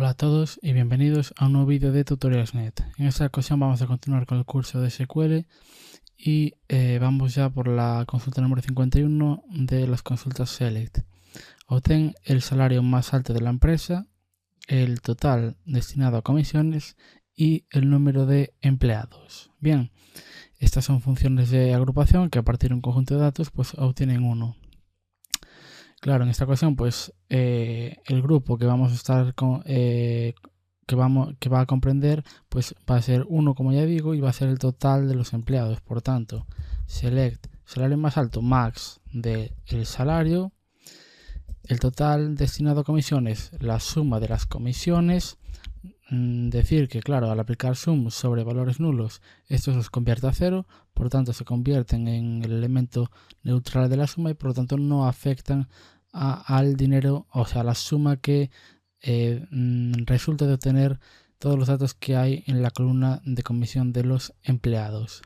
Hola a todos y bienvenidos a un nuevo vídeo de Tutorials.net. En esta ocasión vamos a continuar con el curso de SQL y vamos ya por la consulta número 51 de las consultas Select. Obtén el salario más alto de la empresa, el total destinado a comisiones y el número de empleados. Bien, estas son funciones de agrupación que a partir de un conjunto de datos pues obtienen uno. Claro, en esta ocasión, pues el grupo que vamos a estar con, que va a comprender, pues va a ser 1, como ya digo, y va a ser el total de los empleados. Por tanto, select salario más alto, max del salario, el total destinado a comisiones, la suma de las comisiones. Decir que, claro, al aplicar sum sobre valores nulos, esto se convierte a 0, por tanto se convierten en el elemento neutral de la suma y por lo tanto no afectan al dinero, o sea, a la suma que resulta de obtener todos los datos que hay en la columna de comisión de los empleados.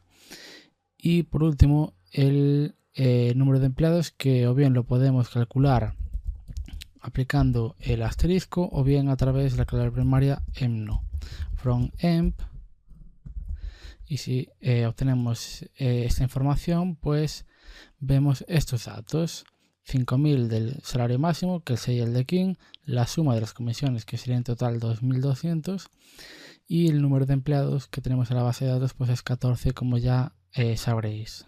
Y por último, el número de empleados, que o bien lo podemos calcular aplicando el asterisco o bien a través de la clave primaria emno from emp, y si obtenemos esta información, pues vemos estos datos: 5.000 del salario máximo, que sería el de King, la suma de las comisiones, que sería en total 2.200, y el número de empleados que tenemos en la base de datos pues es 14, como ya sabréis.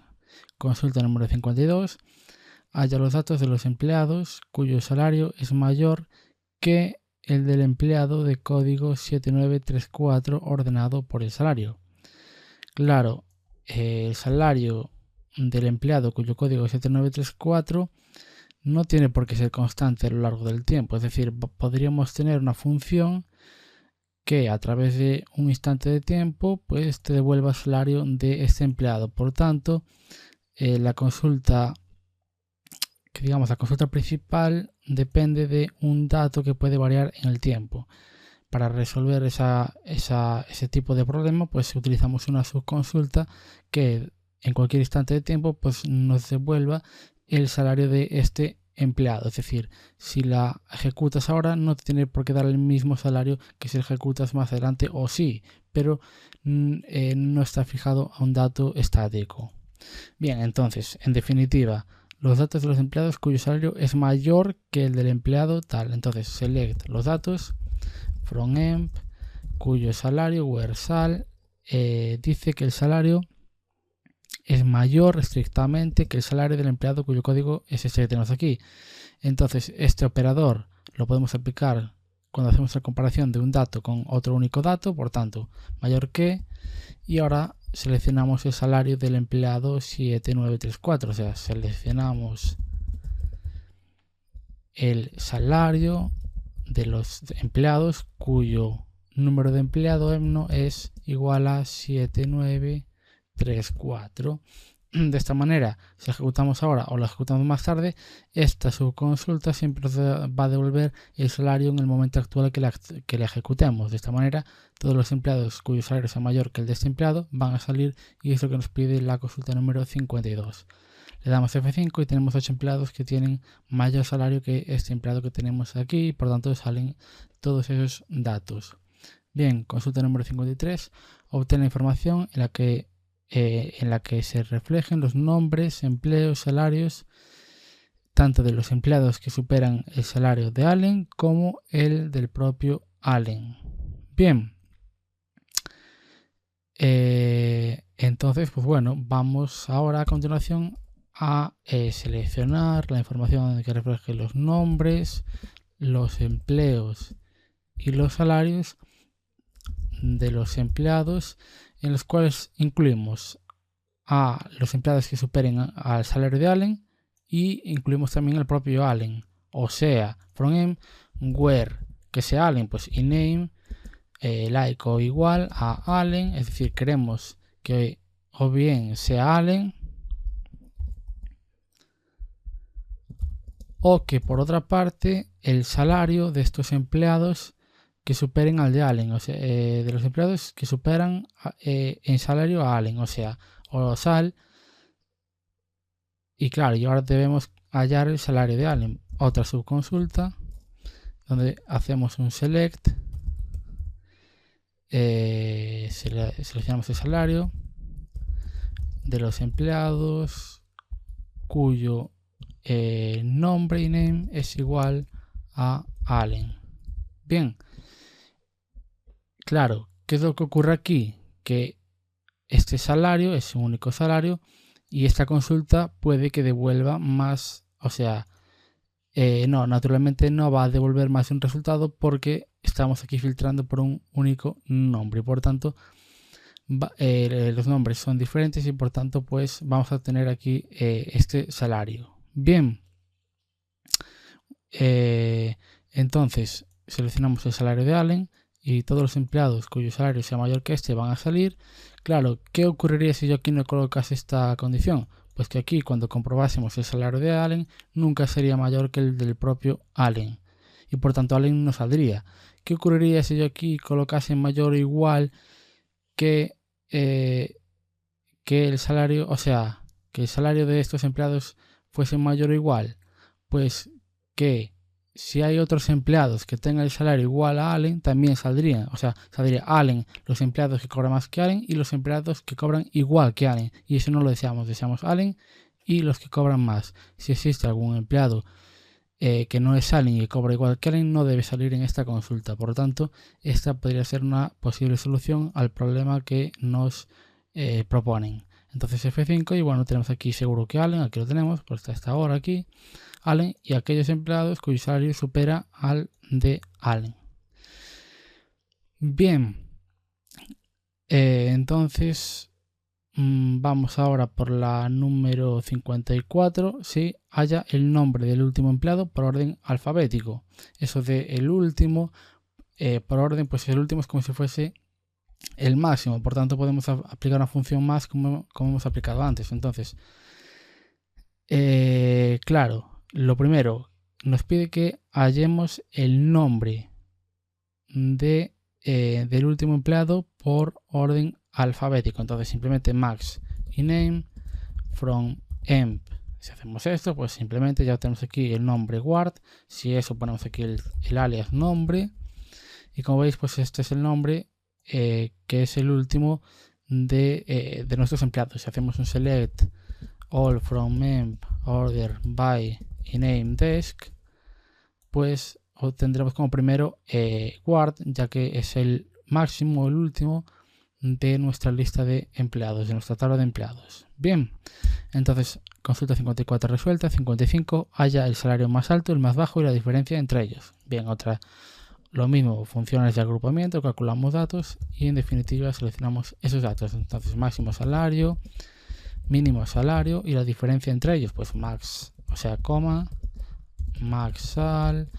Consulta número 52. Halla los datos de los empleados cuyo salario es mayor que el del empleado de código 7934 ordenado por el salario. Claro, el salario del empleado cuyo código es 7934 no tiene por qué ser constante a lo largo del tiempo. Es decir, podríamos tener una función que a través de un instante de tiempo pues te devuelva el salario de este empleado. Por tanto, la consulta principal depende de un dato que puede variar en el tiempo. Para resolver ese tipo de problema, pues utilizamos una subconsulta que en cualquier instante de tiempo pues nos devuelva el salario de este empleado. Es decir, si la ejecutas ahora no te tiene por qué dar el mismo salario que si la ejecutas más adelante, o sí, pero no está fijado a un dato estático. Bien, entonces, en definitiva, los datos de los empleados cuyo salario es mayor que el del empleado tal. Entonces, select los datos from emp cuyo salario where sal dice que el salario es mayor estrictamente que el salario del empleado cuyo código es este que tenemos aquí. Entonces, este operador lo podemos aplicar cuando hacemos la comparación de un dato con otro único dato, por tanto, mayor que, y ahora seleccionamos el salario del empleado 7934, o sea, seleccionamos el salario de los empleados cuyo número de empleado emno es igual a 7934. De esta manera, si ejecutamos ahora o la ejecutamos más tarde, esta subconsulta siempre nos va a devolver el salario en el momento actual que la ejecutemos. De esta manera, todos los empleados cuyo salario sea mayor que el de este empleado van a salir, y es lo que nos pide la consulta número 52. Le damos F5 y tenemos 8 empleados que tienen mayor salario que este empleado que tenemos aquí, y por tanto salen todos esos datos. Bien, consulta número 53. Obtiene información en la que se reflejen los nombres, empleos, salarios, tanto de los empleados que superan el salario de Allen como el del propio Allen. Bien, entonces, pues bueno, vamos ahora a continuación a seleccionar la información que refleje los nombres, los empleos y los salarios de los empleados, en los cuales incluimos a los empleados que superen al salario de Allen y incluimos también al propio Allen. O sea, from emp where que sea Allen, pues inName like o igual a Allen, es decir, queremos que o bien sea Allen o que por otra parte el salario de estos empleados que superen al de Allen, o sea, de los empleados que superan en salario a Allen, o sea, o sal. Y claro, y ahora debemos hallar el salario de Allen. Otra subconsulta donde hacemos un select seleccionamos el salario de los empleados cuyo nombre y name es igual a Allen. Bien, claro, ¿qué es lo que ocurre aquí? Que este salario es un único salario y esta consulta puede que devuelva más, o sea, no, naturalmente no va a devolver más un resultado porque estamos aquí filtrando por un único nombre. Por tanto, los nombres son diferentes y por tanto pues vamos a tener aquí este salario. Bien, entonces seleccionamos el salario de Allen y todos los empleados cuyo salario sea mayor que este van a salir. Claro, ¿qué ocurriría si yo aquí no colocase esta condición? Pues que aquí cuando comprobásemos el salario de Allen nunca sería mayor que el del propio Allen y por tanto Allen no saldría. ¿Qué ocurriría si yo aquí colocase mayor o igual que el salario, o sea, que el salario de estos empleados fuese mayor o igual? Pues que si hay otros empleados que tengan el salario igual a Allen, también saldría. O sea, saldría Allen, los empleados que cobran más que Allen y los empleados que cobran igual que Allen. Y eso no lo deseamos, deseamos Allen y los que cobran más. Si existe algún empleado que no es Allen y que cobra igual que Allen, no debe salir en esta consulta. Por lo tanto, esta podría ser una posible solución al problema que nos proponen. Entonces F5 y bueno, tenemos aquí seguro que Allen, aquí lo tenemos, pues está esta hora aquí, Allen y aquellos empleados cuyo salario supera al de Allen. Bien, entonces vamos ahora por la número 54, si haya el nombre del último empleado por orden alfabético. Eso de el último por orden, pues el último es como si fuese el máximo, por tanto podemos aplicar una función más como hemos aplicado antes. Entonces, claro, lo primero nos pide que hallemos el nombre del último empleado por orden alfabético. Entonces simplemente max y name from emp. Si hacemos esto, pues simplemente ya tenemos aquí el nombre guard. Si eso, ponemos aquí el alias nombre. Y como veis, pues este es el nombre que es el último de nuestros empleados. Si hacemos un select all from emp order by y name desk, pues obtendremos como primero guard, ya que es el máximo, el último de nuestra lista de empleados, de nuestra tabla de empleados. Bien, entonces consulta 54 resuelta. 55 haya el salario más alto, el más bajo y la diferencia entre ellos. Bien, lo mismo, funciones de agrupamiento, calculamos datos y en definitiva seleccionamos esos datos. Entonces máximo salario, mínimo salario y la diferencia entre ellos, pues max, o sea, coma, max sal,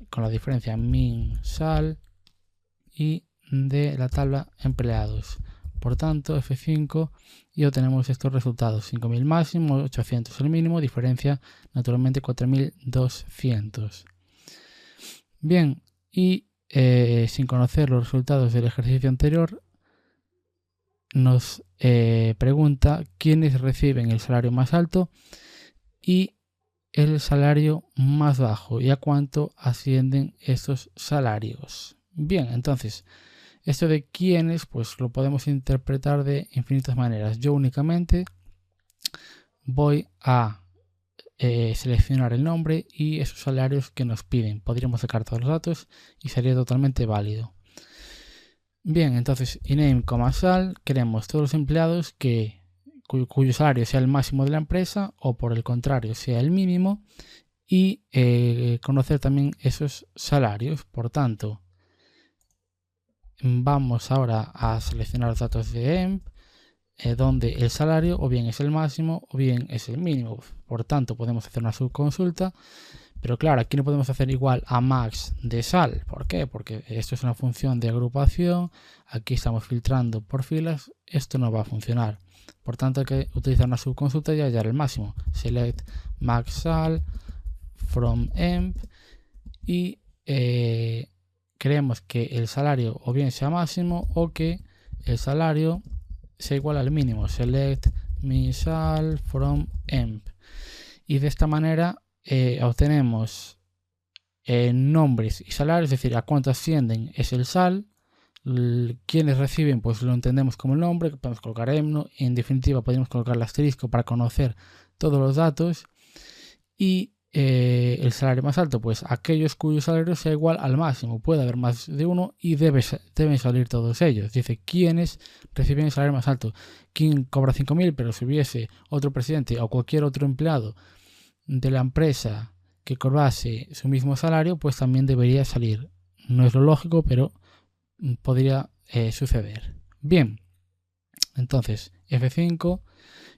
con la diferencia min sal y de la tabla empleados. Por tanto, F5 y obtenemos estos resultados: 5.000 máximo, 800 el mínimo, diferencia naturalmente 4.200. Bien, y sin conocer los resultados del ejercicio anterior, nos pregunta quiénes reciben el salario más alto y el salario más bajo y a cuánto ascienden estos salarios. Bien, entonces esto de quiénes pues lo podemos interpretar de infinitas maneras. Yo únicamente voy a seleccionar el nombre y esos salarios que nos piden. Podríamos sacar todos los datos y sería totalmente válido. Bien, entonces iname, sal, queremos todos los empleados cuyo salario sea el máximo de la empresa o por el contrario sea el mínimo y conocer también esos salarios. Por tanto, vamos ahora a seleccionar los datos de emp donde el salario o bien es el máximo o bien es el mínimo. Por tanto, podemos hacer una subconsulta, pero claro, aquí no podemos hacer igual a max de sal. ¿Por qué? Porque esto es una función de agrupación, aquí estamos filtrando por filas, esto no va a funcionar. Por tanto, hay que utilizar una subconsulta y hallar el máximo. Select max sal from emp y queremos que el salario o bien sea máximo o que el salario sea igual al mínimo. Select min sal from emp. Y de esta manera obtenemos nombres y salarios, es decir, a cuánto ascienden es el sal, Quienes reciben, pues lo entendemos como el nombre, podemos colocar EMNO, en definitiva podemos colocar el asterisco para conocer todos los datos. Y el salario más alto, pues aquellos cuyo salario sea igual al máximo. Puede haber más de uno y deben salir todos ellos. Dice quiénes reciben el salario más alto. Quien cobra 5.000, pero si hubiese otro presidente o cualquier otro empleado de la empresa que cobrase su mismo salario, pues también debería salir. No es lo lógico, pero podría suceder. Bien, entonces F5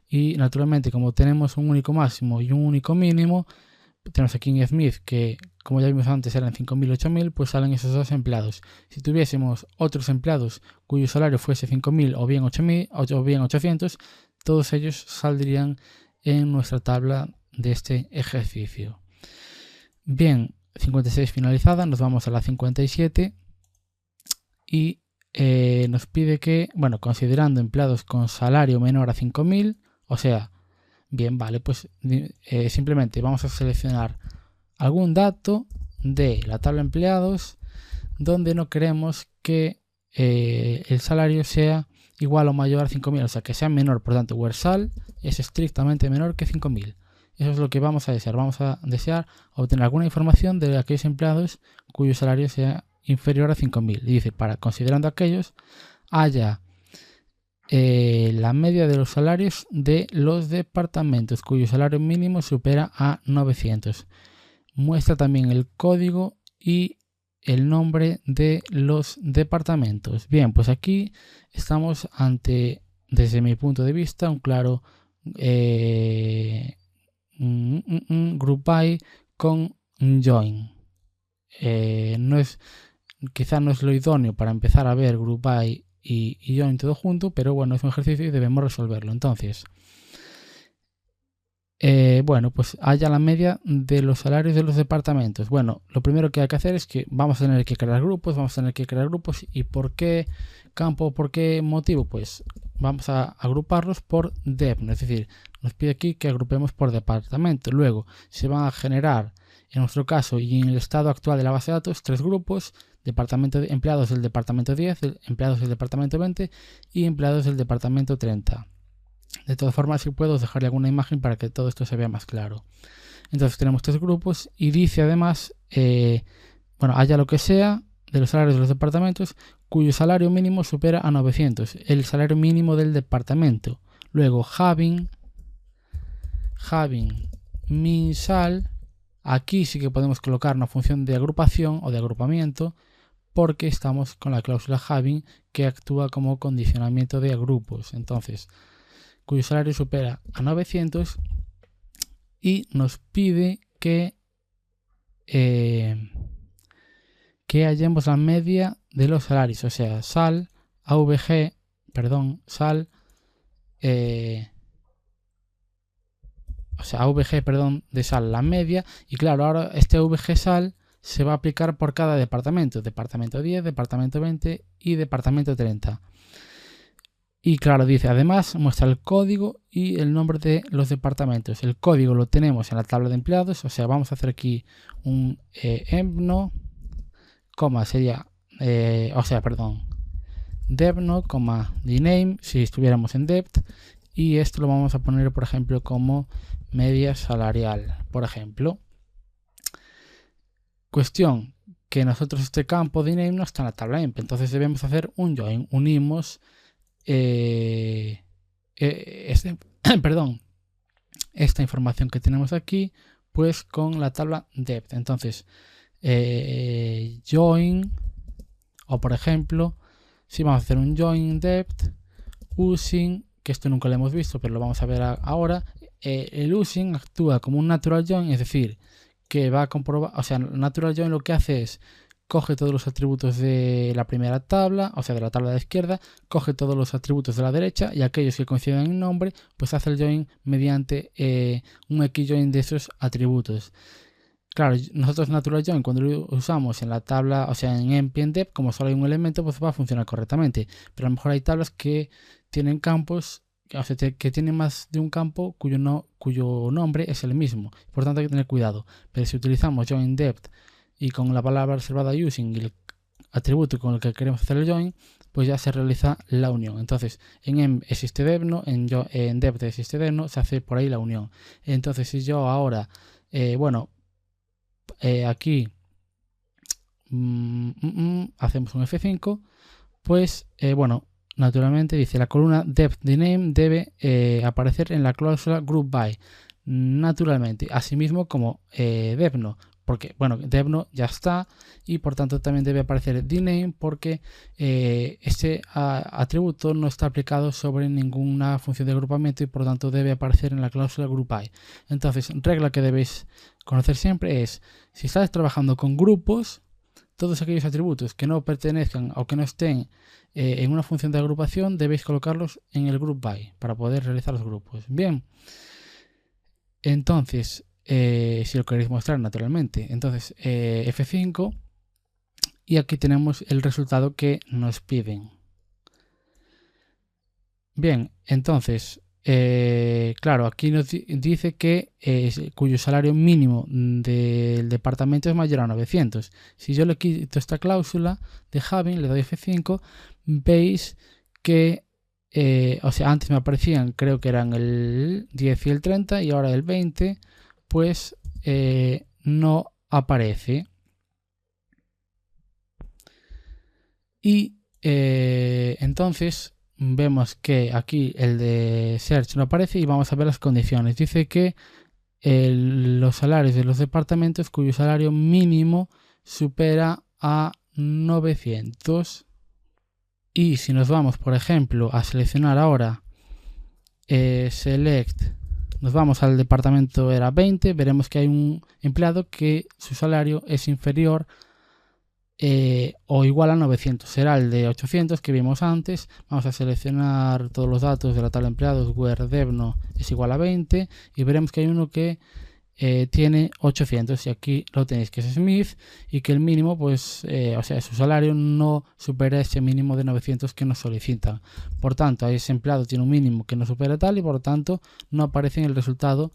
y naturalmente como tenemos un único máximo y un único mínimo, tenemos aquí en Smith que como ya vimos antes eran 5.000 8.000, pues salen esos dos empleados. Si tuviésemos otros empleados cuyo salario fuese 5.000 o bien 8.000 o bien 800, todos ellos saldrían en nuestra tabla de este ejercicio. Bien, 56 finalizada, nos vamos a la 57 y nos pide que, bueno, considerando empleados con salario menor a 5.000, o sea, bien, vale, pues simplemente vamos a seleccionar algún dato de la tabla de empleados donde no queremos que el salario sea igual o mayor a 5.000, o sea, que sea menor. Por tanto, where sal es estrictamente menor que 5.000. Eso es lo que vamos a desear. Vamos a desear obtener alguna información de aquellos empleados cuyo salario sea inferior a 5.000. Y dice, considerando aquellos, haya la media de los salarios de los departamentos cuyo salario mínimo supera a 900. Muestra también el código y el nombre de los departamentos. Bien, pues aquí estamos ante, desde mi punto de vista, un claro group by con join. Quizá no es lo idóneo para empezar a ver group by y join todo junto, pero bueno, es un ejercicio y debemos resolverlo. Entonces, bueno, pues haya la media de los salarios de los departamentos. Bueno, lo primero que hay que hacer es que vamos a tener que crear grupos. ¿Y por qué campo, por qué motivo? Pues vamos a agruparlos por DEP, es decir, nos pide aquí que agrupemos por departamento. Luego se van a generar, en nuestro caso y en el estado actual de la base de datos, 3 grupos: empleados del departamento 10, empleados del departamento 20 y empleados del departamento 30. De todas formas, si puedo dejarle alguna imagen para que todo esto se vea más claro. Entonces tenemos 3 grupos y dice además, bueno, haya lo que sea de los salarios de los departamentos cuyo salario mínimo supera a 900, el salario mínimo del departamento. Luego having min sal, aquí sí que podemos colocar una función de agrupación o de agrupamiento, porque estamos con la cláusula having que actúa como condicionamiento de grupos. Entonces, cuyo salario supera a 900 y nos pide que hallemos la media de los salarios, o sea, sal de sal la media, y claro, ahora este AVG sal se va a aplicar por cada departamento: departamento 10, departamento 20 y departamento 30. Y claro, dice, además muestra el código y el nombre de los departamentos. El código lo tenemos en la tabla de empleados, o sea, vamos a hacer aquí un EMNO, sería, debno, dname, si estuviéramos en dept, y esto lo vamos a poner, por ejemplo, como media salarial, por ejemplo. Cuestión, que nosotros este campo de name no está en la tabla emp, entonces debemos hacer un join, unimos esta información que tenemos aquí pues con la tabla dept. Entonces join, o por ejemplo, si vamos a hacer un join dept using, que esto nunca lo hemos visto pero lo vamos a ver ahora, el using actúa como un natural join, es decir, que va a comprobar, o sea, natural join lo que hace es coge todos los atributos de la primera tabla, o sea, de la tabla de la izquierda, coge todos los atributos de la derecha y aquellos que coinciden en nombre, pues hace el join mediante un XJoin de esos atributos. Claro, nosotros natural join cuando lo usamos en la tabla, o sea, en emp y en dep, como solo hay un elemento, pues va a funcionar correctamente. Pero a lo mejor hay tablas que tienen campos, o sea, que tienen más de un campo cuyo nombre es el mismo. Por tanto, hay que tener cuidado. Pero si utilizamos join dept y con la palabra reservada using y atributo con el que queremos hacer el join, pues ya se realiza la unión. Entonces, en em existe debno, en depth existe debno, se hace por ahí la unión. Entonces, si yo ahora, aquí hacemos un F5, pues, naturalmente dice la columna depth de name debe aparecer en la cláusula group by, naturalmente, asimismo como debno. Porque, debno ya está y por tanto también debe aparecer dname porque este atributo no está aplicado sobre ninguna función de agrupamiento y por tanto debe aparecer en la cláusula group by. Entonces, regla que debéis conocer siempre es, si estás trabajando con grupos, todos aquellos atributos que no pertenezcan o que no estén en una función de agrupación, debéis colocarlos en el group by para poder realizar los grupos. Bien, entonces, si lo queréis mostrar naturalmente, entonces F5 y aquí tenemos el resultado que nos piden. Bien, entonces, claro, aquí nos dice que cuyo salario mínimo del departamento es mayor a 900. Si yo le quito esta cláusula de having, le doy F5, veis que antes me aparecían, creo que eran el 10 y el 30 y ahora el 20, pues no aparece. Y entonces vemos que aquí el de search no aparece y vamos a ver las condiciones. Dice que los salarios de los departamentos cuyo salario mínimo supera a 900. Y si nos vamos, por ejemplo, a seleccionar ahora select, nos vamos al departamento era 20, veremos que hay un empleado que su salario es inferior o igual a 900, será el de 800 que vimos antes. Vamos a seleccionar todos los datos de la tabla de empleados, where debno es igual a 20 y veremos que hay uno que tiene 800 y aquí lo tenéis que es Smith y que el mínimo pues su salario no supera ese mínimo de 900 que nos solicitan. Por tanto, ese empleado tiene un mínimo que no supera tal y por lo tanto no aparece en el resultado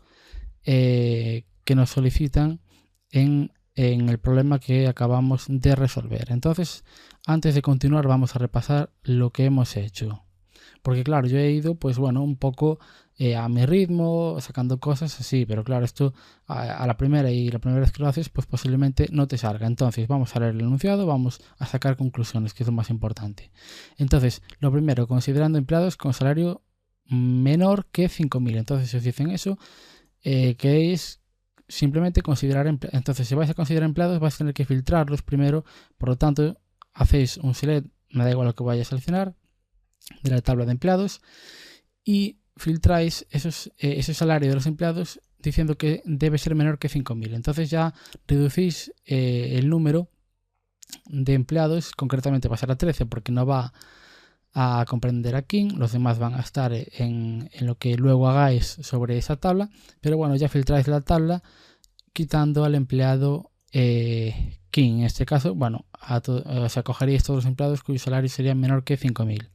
que nos solicitan en el problema que acabamos de resolver. Entonces, antes de continuar vamos a repasar lo que hemos hecho. Porque claro, yo he ido pues un poco a mi ritmo, sacando cosas así, pero claro, esto a la primera vez que lo haces, pues posiblemente no te salga. Entonces vamos a leer el enunciado, vamos a sacar conclusiones, que es lo más importante. Entonces, lo primero, considerando empleados con salario menor que 5.000. Entonces, si os dicen eso, que es simplemente considerar empleados. Entonces, si vais a considerar empleados, vais a tener que filtrarlos primero, por lo tanto, hacéis un select, me da igual lo que vaya a seleccionar, de la tabla de empleados y filtráis ese salario de los empleados diciendo que debe ser menor que 5.000. Entonces ya reducís el número de empleados, concretamente pasar a 13 porque no va a comprender a King, los demás van a estar en lo que luego hagáis sobre esa tabla, pero ya filtráis la tabla quitando al empleado King. En este caso, cogeríais todos los empleados cuyo salario sería menor que 5.000.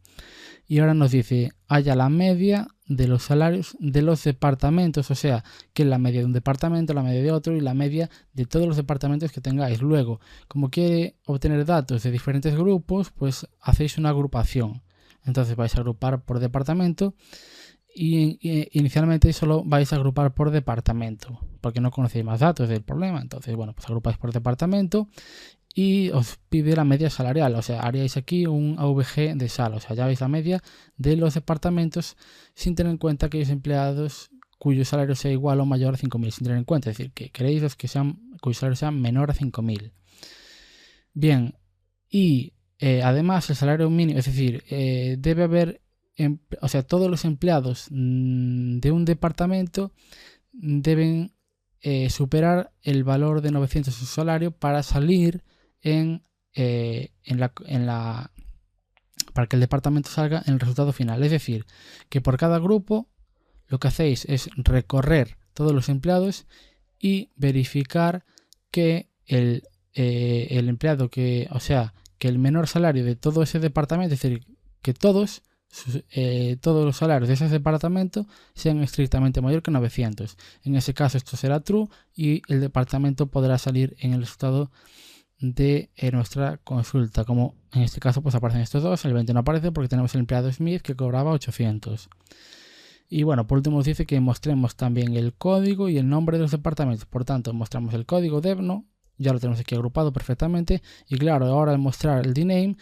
Y ahora nos dice, haya la media de los salarios de los departamentos, o sea, que la media de un departamento, la media de otro y la media de todos los departamentos que tengáis. Luego, como quiere obtener datos de diferentes grupos, pues hacéis una agrupación. Entonces vais a agrupar por departamento y inicialmente solo vais a agrupar por departamento, porque no conocéis más datos del problema. Entonces, pues agrupáis por departamento y os pide la media salarial, o sea, haríais aquí un AVG de sal, o sea, ya veis la media de los departamentos sin tener en cuenta aquellos empleados cuyo salario sea igual o mayor a 5.000, sin tener en cuenta, es decir, que queréis los que cuyo salario sea menor a 5.000. Bien, y además el salario mínimo, es decir, debe haber, todos los empleados de un departamento deben superar el valor de 900 su salario para salir para que el departamento salga en el resultado final. Es decir, que por cada grupo lo que hacéis es recorrer todos los empleados y verificar que el empleado que el menor salario de todo ese departamento, es decir, que todos los salarios de ese departamento sean estrictamente mayor que 900. En ese caso esto será true y el departamento podrá salir en el resultado de nuestra consulta, como en este caso pues aparecen estos dos. El 20 no aparece porque tenemos el empleado Smith que cobraba 800. Y bueno, por último nos dice que mostremos también el código y el nombre de los departamentos. Por tanto, mostramos el código Devno, ya lo tenemos aquí agrupado perfectamente. Y claro, ahora al mostrar el dname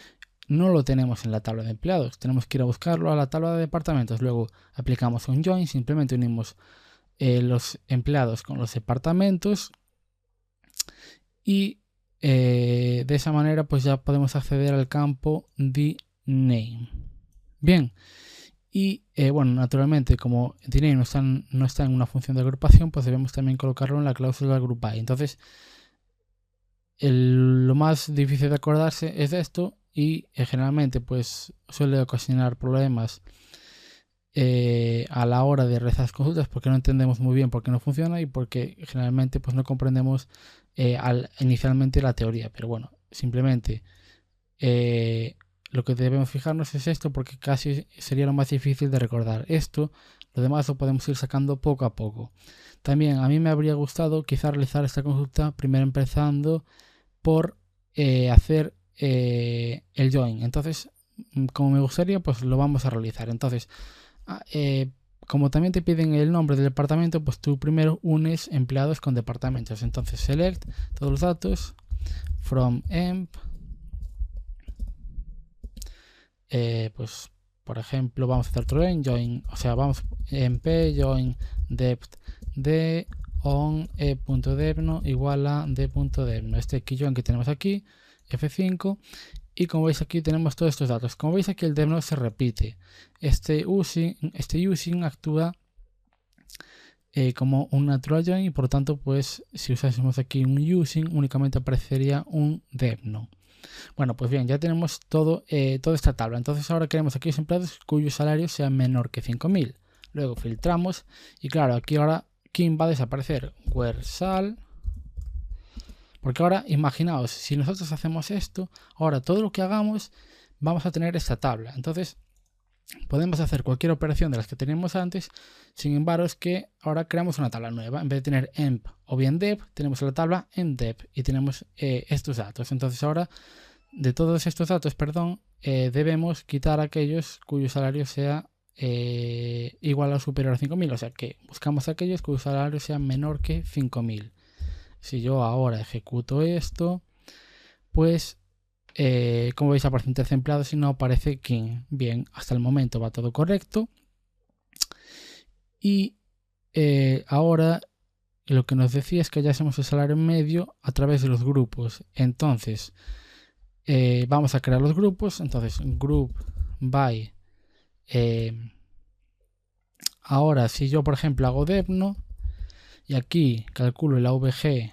no lo tenemos en la tabla de empleados, tenemos que ir a buscarlo a la tabla de departamentos. Luego aplicamos un join, simplemente unimos los empleados con los departamentos y de esa manera pues ya podemos acceder al campo dname. Bien, y bueno, naturalmente como dname no está en una función de agrupación, pues debemos también colocarlo en la cláusula group by. Entonces lo más difícil de acordarse es de esto y generalmente pues suele ocasionar problemas a la hora de realizar las consultas porque no entendemos muy bien por qué no funciona y porque generalmente pues no comprendemos inicialmente la teoría. Pero bueno, simplemente lo que debemos fijarnos es esto porque casi sería lo más difícil de recordar. Esto, lo demás lo podemos ir sacando poco a poco. También a mí me habría gustado quizá realizar esta consulta primero empezando por hacer el join. Entonces, como me gustaría, pues lo vamos a realizar. Entonces, como también te piden el nombre del departamento, pues tú primero unes empleados con departamentos. Entonces, select todos los datos from emp. Pues por ejemplo vamos a hacer join, o sea, vamos emp join depth de on e.devno igual a d.devno, este join que tenemos aquí, F5, y como veis aquí tenemos todos estos datos. Como veis aquí el devno se repite, este using actúa como un natural join y por tanto pues si usásemos aquí un using únicamente aparecería un devno. Bueno, pues bien, ya tenemos toda esta tabla. Entonces ahora queremos aquellos empleados cuyo salario sea menor que 5.000. Luego filtramos y claro, aquí ahora ¿quién va a desaparecer? Where sal. Porque ahora imaginaos, si nosotros hacemos esto, ahora todo lo que hagamos vamos a tener esta tabla. Entonces podemos hacer cualquier operación de las que teníamos antes. Sin embargo, es que ahora creamos una tabla nueva. En vez de tener emp o bien dev, tenemos la tabla emdev y tenemos estos datos. Entonces ahora de todos estos datos, debemos quitar aquellos cuyo salario sea igual o superior a 5.000. O sea que buscamos aquellos cuyo salario sea menor que 5.000. Si yo ahora ejecuto esto, pues como veis aparece un tercer empleado si no aparece quién. Bien, hasta el momento va todo correcto. Y ahora lo que nos decía es que ya hacemos el salario medio a través de los grupos. Entonces vamos a crear los grupos. Entonces group by ahora si yo por ejemplo hago devno y aquí calculo el AVG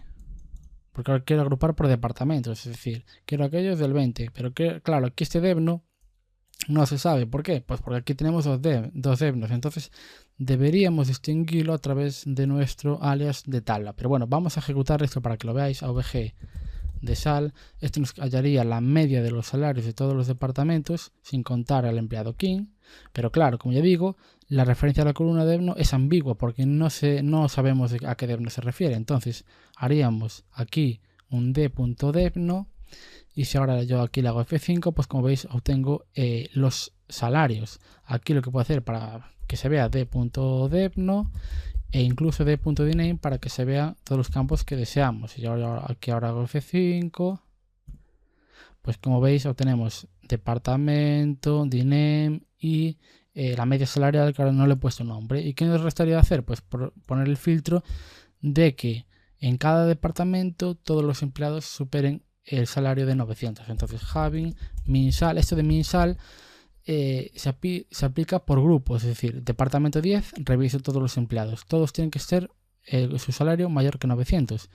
porque ahora quiero agrupar por departamentos, es decir, quiero aquellos del 20, pero que, claro, aquí este devno no se sabe. ¿Por qué? Pues porque aquí tenemos dos devnos, entonces deberíamos distinguirlo a través de nuestro alias de tabla. Pero bueno, vamos a ejecutar esto para que lo veáis. AVG de sal, esto nos hallaría la media de los salarios de todos los departamentos sin contar al empleado king. Pero claro, como ya digo, la referencia a la columna devno es ambigua porque no sabemos a qué devno se refiere. Entonces haríamos aquí un d.devno y si ahora yo aquí le hago F5, pues como veis obtengo los salarios. Aquí lo que puedo hacer para que se vea d.devno e incluso d.dname para que se vea todos los campos que deseamos. Y ahora aquí ahora hago F5, pues como veis obtenemos departamento, dname y la media salarial, que ahora no le he puesto nombre. ¿Y qué nos restaría hacer? Pues poner el filtro de que en cada departamento todos los empleados superen el salario de 900. Entonces having minsal, esto de minsal se aplica por grupos, es decir, departamento 10 reviso todos los empleados, todos tienen que ser su salario mayor que 900.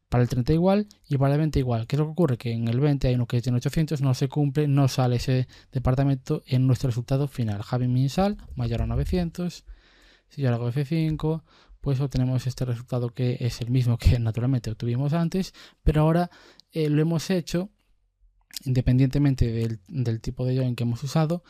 Para el 30 igual y para el 20 igual. ¿Qué es lo que ocurre? Que en el 20 hay uno que tiene 800, no se cumple, no sale ese departamento en nuestro resultado final. Having minsal mayor a 900. Si yo hago F5, pues obtenemos este resultado que es el mismo que naturalmente obtuvimos antes, pero ahora lo hemos hecho independientemente del tipo de join que hemos usado,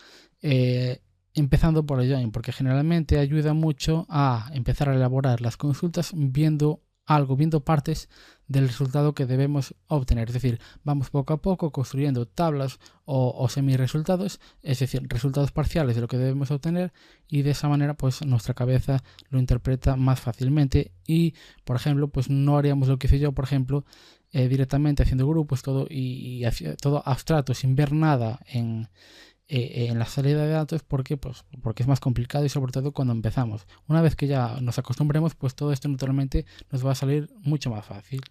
empezando por el join, porque generalmente ayuda mucho a empezar a elaborar las consultas viendo algo, viendo partes del resultado que debemos obtener. Es decir, vamos poco a poco construyendo tablas o semi-resultados, es decir, resultados parciales de lo que debemos obtener, y de esa manera pues nuestra cabeza lo interpreta más fácilmente y, por ejemplo, pues no haríamos lo que hice yo, por ejemplo, directamente haciendo grupos todo y todo abstracto sin ver nada en la salida de datos porque es más complicado y sobre todo cuando empezamos. Una vez que ya nos acostumbremos, pues todo esto naturalmente nos va a salir mucho más fácil.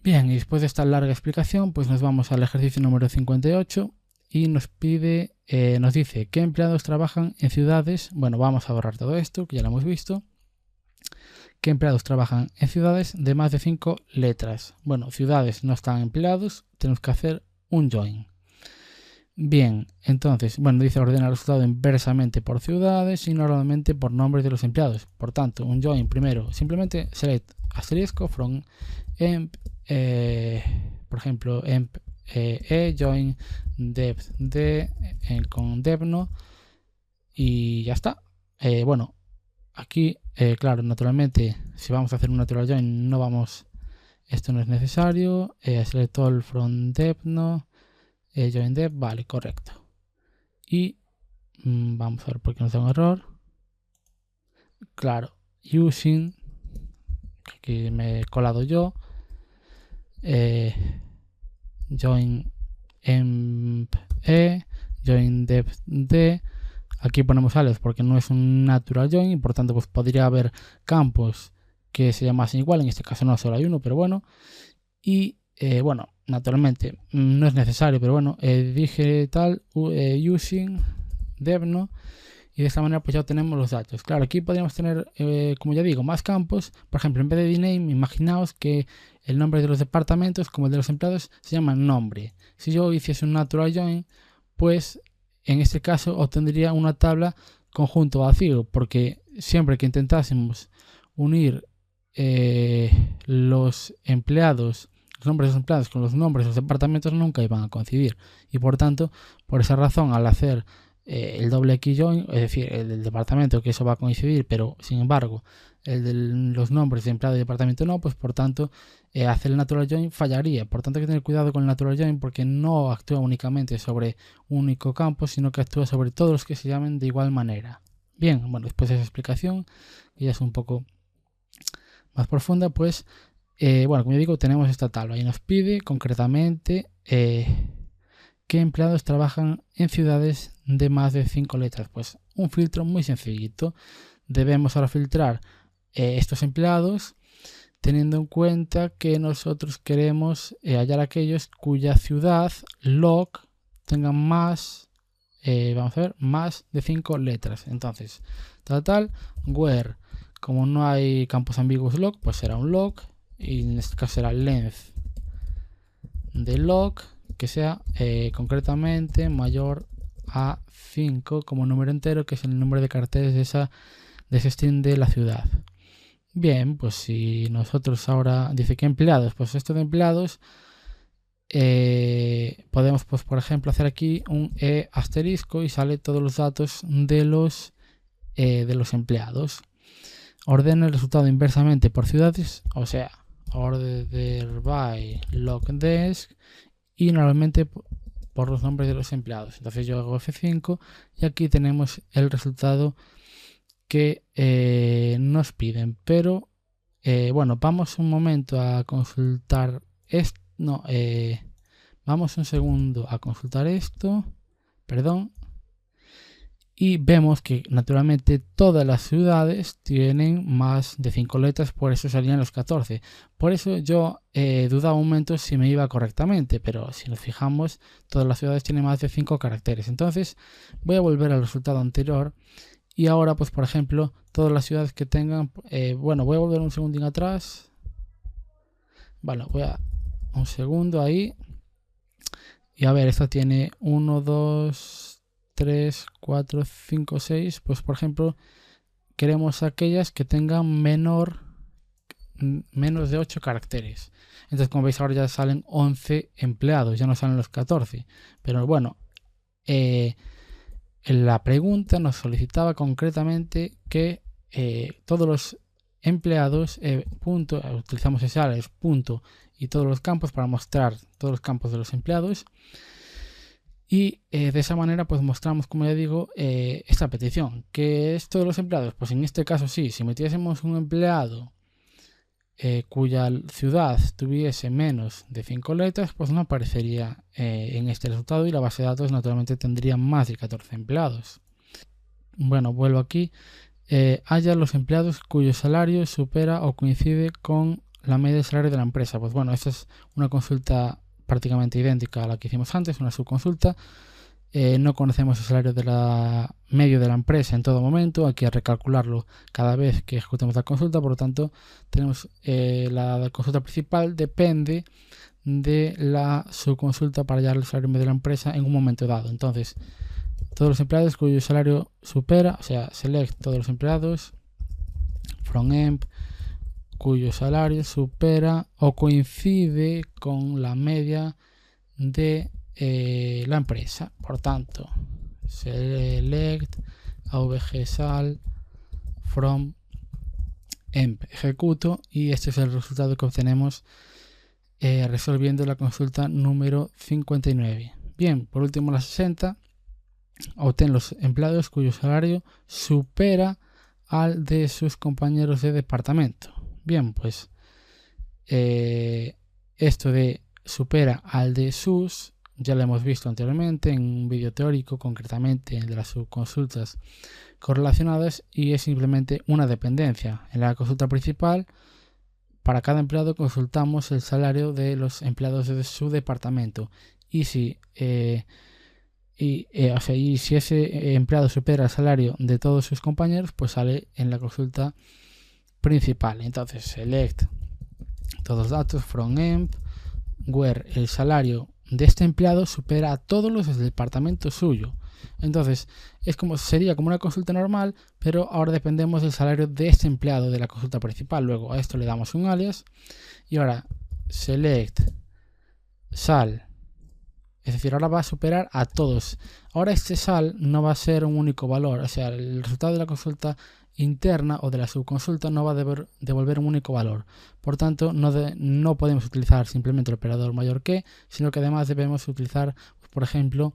Bien, y después de esta larga explicación, pues nos vamos al ejercicio número 58 y nos dice ¿qué empleados trabajan en ciudades? Bueno, vamos a borrar todo esto, que ya lo hemos visto. ¿Qué empleados trabajan en ciudades de más de 5 letras? Bueno, ciudades no están empleados, tenemos que hacer un join. Bien, entonces, bueno, dice ordena el resultado inversamente por ciudades y normalmente por nombres de los empleados. Por tanto, un join primero, simplemente select asterisco from emp, por ejemplo, emp join depth de con depno y ya está. Bueno, aquí, claro, naturalmente, si vamos a hacer un natural join, esto no es necesario. Select all from depno. Join depth, vale, correcto. Y vamos a ver por qué nos da un error. Claro, using, aquí me he colado yo. Join emp join depth de. Aquí ponemos alias porque no es un natural join y por tanto pues podría haber campos que se llamasen igual. En este caso no solo hay uno, pero bueno. Y bueno, naturalmente no es necesario, pero bueno, dije tal, using depno, y de esta manera pues ya tenemos los datos. Claro, aquí podríamos tener, como ya digo, más campos. Por ejemplo, en vez de dname, imaginaos que el nombre de los departamentos, como el de los empleados, se llama nombre. Si yo hiciese un natural join, pues en este caso obtendría una tabla conjunto vacío, porque siempre que intentásemos unir los empleados, los nombres de los empleados con los nombres de los departamentos, nunca iban a coincidir, y por tanto, por esa razón, al hacer el doble key join, es decir, el del departamento, que eso va a coincidir, pero sin embargo el de los nombres de empleado y departamento no, pues por tanto hacer el natural join fallaría. Por tanto hay que tener cuidado con el natural join porque no actúa únicamente sobre un único campo, sino que actúa sobre todos los que se llamen de igual manera. Bien, bueno, después de esa explicación, que ya es un poco más profunda, pues bueno, como ya digo, tenemos esta tabla y nos pide concretamente ¿qué empleados trabajan en ciudades de más de 5 letras? Pues un filtro muy sencillito. Debemos ahora filtrar estos empleados teniendo en cuenta que nosotros queremos hallar aquellos cuya ciudad log tengan más, vamos a ver, más de 5 letras. Entonces, where, como no hay campos ambiguos log, pues será un log, y en este caso será length de log que sea concretamente mayor a 5 como número entero, que es el número de caracteres de ese string de la ciudad. Bien, pues si nosotros ahora dice que empleados, pues esto de empleados podemos, pues por ejemplo, hacer aquí un asterisco y sale todos los datos de los empleados. Ordena el resultado inversamente por ciudades, o sea, order by log desk, y normalmente por los nombres de los empleados. Entonces yo hago F5 y aquí tenemos el resultado que nos piden. Pero bueno, vamos un momento a consultar esto. No, vamos un segundo a consultar esto. Perdón. Y vemos que naturalmente todas las ciudades tienen más de 5 letras, por eso salían los 14. Por eso yo dudaba un momento si me iba correctamente, pero si nos fijamos, todas las ciudades tienen más de 5 caracteres. Entonces voy a volver al resultado anterior y ahora, pues por ejemplo, todas las ciudades que tengan, bueno, voy a volver un segundín atrás. Vale, voy a un segundo ahí. Y a ver, esta tiene 1, 2... 3, 4, 5, 6, pues por ejemplo queremos aquellas que tengan menos de 8 caracteres. Entonces, como veis, ahora ya salen 11 empleados, ya no salen los 14. Pero bueno, en la pregunta nos solicitaba concretamente que todos los empleados, punto, utilizamos ese alias, punto, y todos los campos para mostrar todos los campos de los empleados. Y de esa manera pues mostramos, como ya digo, esta petición, que es todos los empleados. Pues en este caso sí, si metiésemos un empleado cuya ciudad tuviese menos de 5 letras, pues no aparecería en este resultado y la base de datos naturalmente tendría más de 14 empleados. Bueno, vuelvo aquí. Haya los empleados cuyo salario supera o coincide con la media del salario de la empresa. Pues bueno, esta es una consulta prácticamente idéntica a la que hicimos antes, una subconsulta. No conocemos el salario de la medio de la empresa en todo momento, hay que recalcularlo cada vez que ejecutemos la consulta, por lo tanto tenemos la consulta principal depende de la subconsulta para hallar el salario medio de la empresa en un momento dado. Entonces, todos los empleados cuyo salario supera, o sea, select todos los empleados, from emp, cuyo salario supera o coincide con la media de la empresa. Por tanto, select avgsal from emp, ejecuto y este es el resultado que obtenemos resolviendo la consulta número 59. Bien, por último la 60, obtén los empleados cuyo salario supera al de sus compañeros de departamento. Bien, pues esto de supera al de sus ya lo hemos visto anteriormente en un vídeo teórico, concretamente el de las subconsultas correlacionadas, y es simplemente una dependencia. En la consulta principal, para cada empleado consultamos el salario de los empleados de su departamento y si si ese empleado supera el salario de todos sus compañeros, pues sale en la consulta principal. Entonces select todos los datos from emp where el salario de este empleado supera a todos los del departamento suyo. Entonces sería como una consulta normal, pero ahora dependemos del salario de este empleado de la consulta principal. Luego a esto le damos un alias y ahora select sal, es decir, ahora va a superar a todos. Ahora este sal no va a ser un único valor, o sea, el resultado de la consulta interna o de la subconsulta no va a devolver un único valor. Por tanto, no podemos utilizar simplemente el operador mayor que, sino que además debemos utilizar, por ejemplo,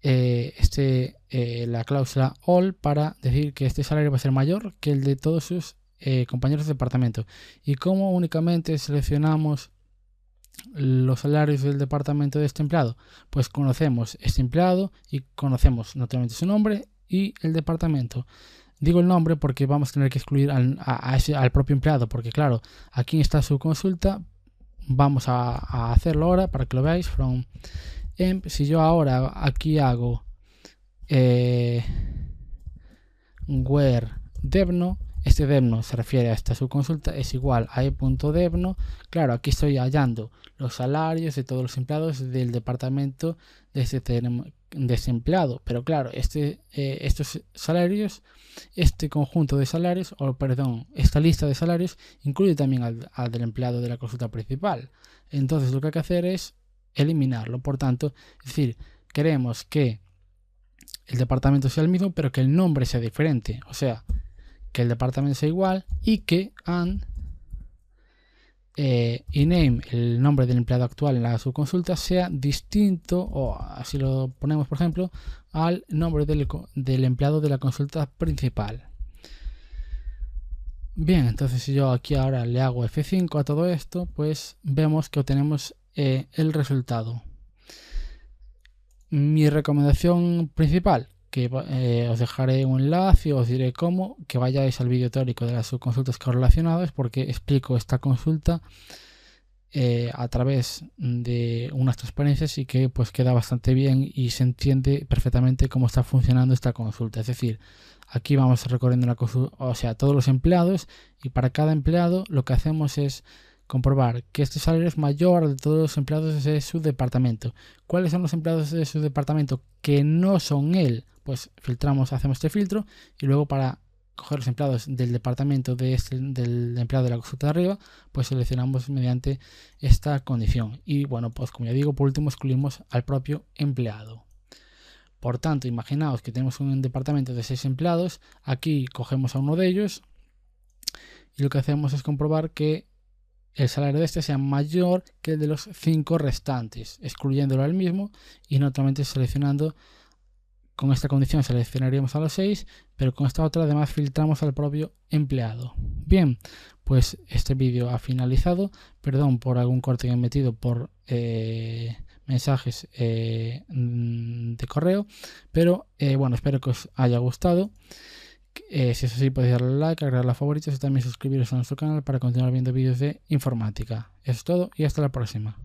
la cláusula all para decir que este salario va a ser mayor que el de todos sus compañeros de departamento. Y como únicamente seleccionamos los salarios del departamento de este empleado, pues conocemos este empleado y conocemos naturalmente su nombre y el departamento. Digo el nombre porque vamos a tener que excluir al propio empleado, porque claro, aquí está su consulta. Vamos a hacerlo ahora para que lo veáis. From emp, si yo ahora aquí hago where devno, este devno se refiere a esta subconsulta, es igual a e.devno. Claro, aquí estoy hallando los salarios de todos los empleados del departamento de este empleado, pero claro, estos salarios, este conjunto de salarios, esta lista de salarios incluye también al del empleado de la consulta principal. Entonces lo que hay que hacer es eliminarlo. Por tanto, es decir, queremos que el departamento sea el mismo, pero que el nombre sea diferente, o sea, que el departamento sea igual y que name, el nombre del empleado actual en la subconsulta, sea distinto, o así lo ponemos por ejemplo, al nombre del empleado de la consulta principal. Bien, entonces si yo aquí ahora le hago F5 a todo esto, pues vemos que obtenemos el resultado. Mi recomendación principal, que os dejaré un enlace, os diré cómo, que vayáis al vídeo teórico de las subconsultas correlacionadas, porque explico esta consulta a través de unas transparencias y que pues queda bastante bien y se entiende perfectamente cómo está funcionando esta consulta. Es decir, aquí vamos recorriendo la consulta, o sea, todos los empleados, y para cada empleado lo que hacemos es comprobar que este salario es mayor al de todos los empleados de su departamento. ¿Cuáles son los empleados de su departamento que no son él? Pues filtramos, hacemos este filtro, y luego para coger los empleados del departamento del empleado de la consulta de arriba, pues seleccionamos mediante esta condición. Y bueno, pues como ya digo, por último excluimos al propio empleado. Por tanto, imaginaos que tenemos un departamento de 6 empleados, aquí cogemos a uno de ellos y lo que hacemos es comprobar que el salario de este sea mayor que el de los 5 restantes, excluyéndolo al mismo y naturalmente seleccionando. Con esta condición seleccionaríamos a los 6, pero con esta otra además filtramos al propio empleado. Bien, pues este vídeo ha finalizado. Perdón por algún corte que he metido por mensajes de correo, pero bueno, espero que os haya gustado. Si es así, podéis darle like, agregar a favoritos y también suscribiros a nuestro canal para continuar viendo vídeos de informática. Eso es todo y hasta la próxima.